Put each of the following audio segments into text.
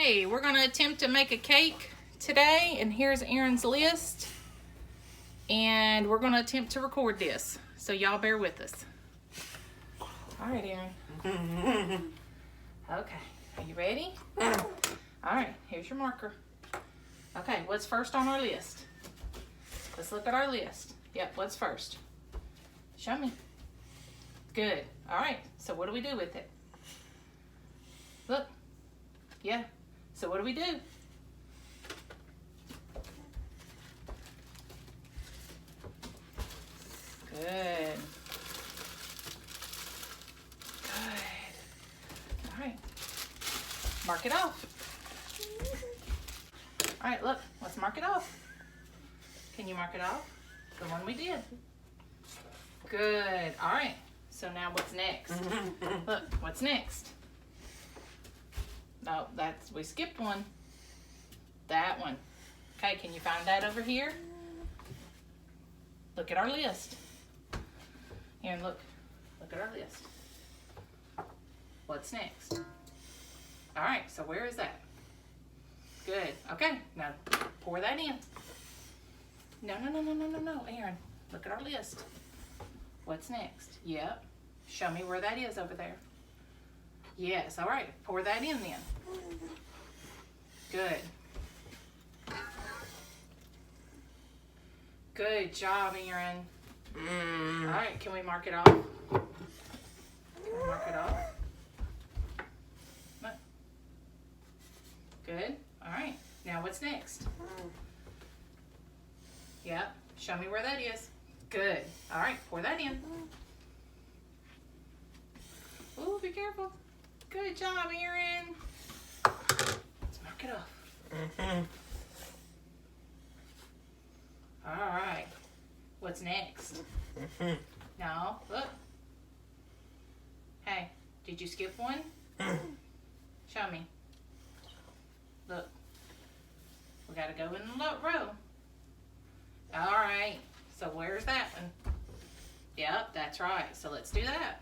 Okay, we're going to attempt to make a cake today, and here's Aaron's list. And we're going to attempt to record this, so y'all bear with us. All right, Aaron. Okay, are you ready? All right, here's your marker. Okay, what's first on our list? Let's look at our list. Yep, what's first? Show me. Good. All right, so what do we do with it? Look. Yeah, so what do we do? Good. Good. All right. Mark it off. All right, look. Let's mark it off. Can you mark it off? The one we did. Good. All right. So now what's next? Look, what's next? No, we skipped one. That one. Okay, can you find that over here? Look at our list. Here, look at our list. What's next? All right, so where is that? Good. Okay, now pour that in. No, Aaron. Look at our list. What's next? Yep. Show me where that is over there. Yes, all right. Pour that in then. Good. Good job, Aaron. All right, can we mark it off? Can we mark it off? Look. Good. All right. Now what's next? Yep. Show me where that is. Good. All right, pour that in. Ooh, be careful. Good job, Aaron. Let's mark it off. All right. What's next? No, look. Hey, did you skip one? Show me. Look. We got to go in the row. All right. So where's that one? Yep, that's right. So let's do that.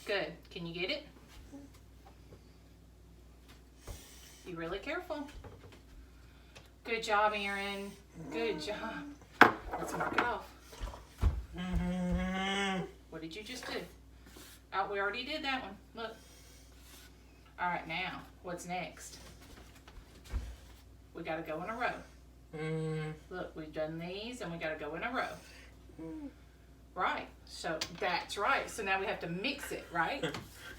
Good. Can you get it? Be really careful. Good job, Aaron. Good job. Let's mark it off. What did you just do? Oh, we already did that one. Look. All right, now, what's next? We got to go in a row. Look, we've done these, and we got to go in a row. Right. So that's right. So now we have to mix it, right?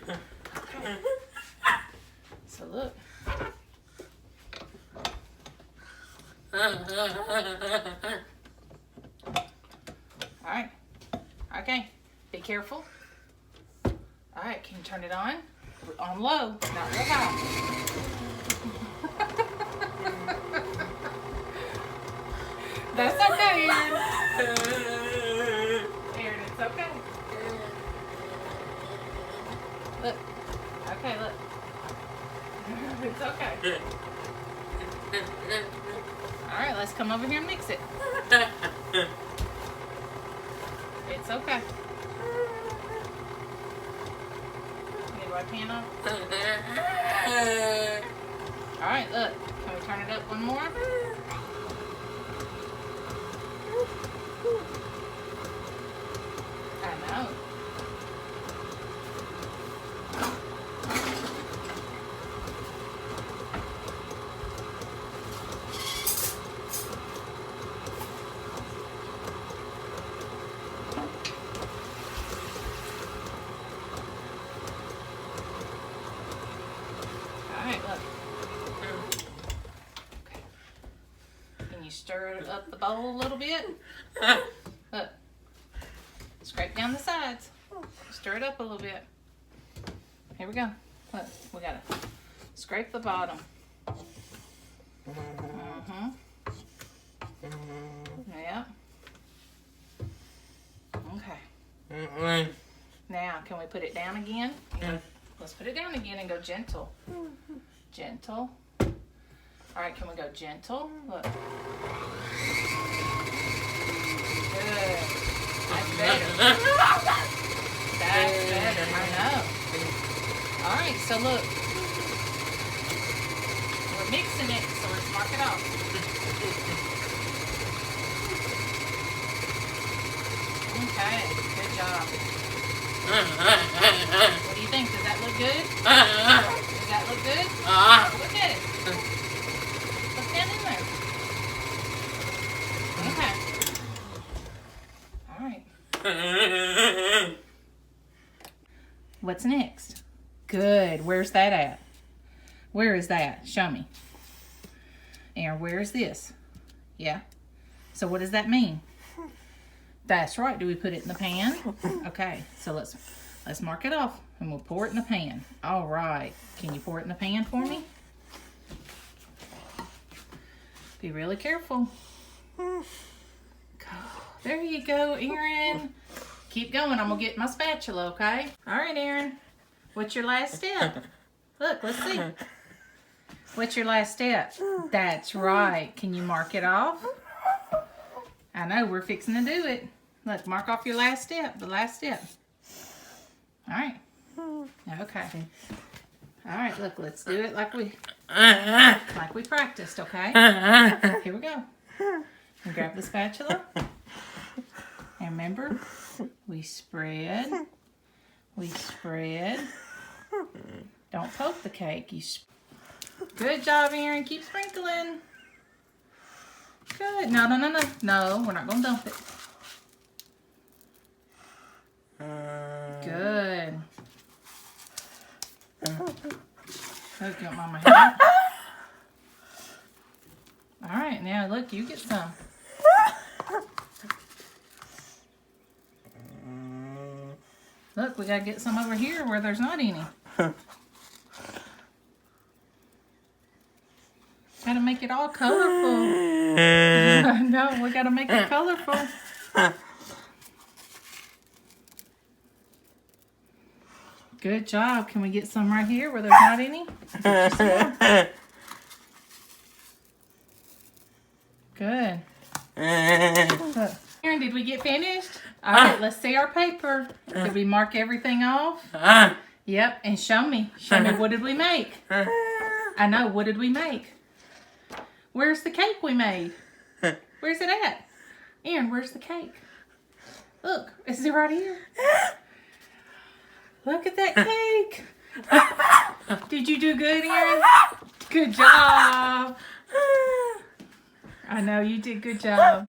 Okay. So look. All right. Okay. Be careful. All right. Can you turn it on? On low, not real high. That's okay, Aaron. Aaron, it's okay. Look. Okay, look. It's okay. All right, let's come over here and mix it. It's okay. Need my pan on? All right, look. Can we turn it up one more? I know. Stir it up the bowl a little bit. Look. Scrape down the sides. Stir it up a little bit. Here we go. Look, we gotta scrape the bottom. Yep. Okay. Now, can we put it down again? Let's put it down again and go gentle. Gentle. All right, can we go gentle? Look. Good. That's better. That's better. I know. All right, so look. mixing it, so let's mark it off. Okay, good job. What do you think? Does that look good? Does that look good? Look at it. Look down in there. Okay. All right. What's next? Good. Where's that at? Where is that? Show me. And where is this? Yeah. So what does that mean? That's right. Do we put it in the pan? Okay. So let's mark it off and we'll pour it in the pan. All right. Can you pour it in the pan for me? Be really careful. There you go, Aaron. Keep going. I'm going to get my spatula, okay? All right, Aaron. What's your last step? Look, let's see. What's your last step? That's right. Can you mark it off? I know, we're fixing to do it. Look, mark off your last step, the last step. All right. Okay. All right, look, let's do it like we practiced, okay? Here we go. And grab the spatula. And remember, we spread. Don't poke the cake. Good job, Aaron. Keep sprinkling. Good. No, we're not going to dump it. Good. Look, you want Mama help? All right, now look, you get some. Look, we gotta get some over here where there's not any. Gotta make it all colorful. No, we gotta make it colorful. Good job. Can we get some right here where there's not any? Get you some more. Good. Look. Aaron, did we get finished? All right, let's see our paper. Did we mark everything off? Yep, and show me. Show me, what did we make? I know, what did we make? Where's the cake we made? Where's it at? Aaron, where's the cake? Look, is it right here? Look at that cake. Did you do good, Aaron? Good job. I know you did good job.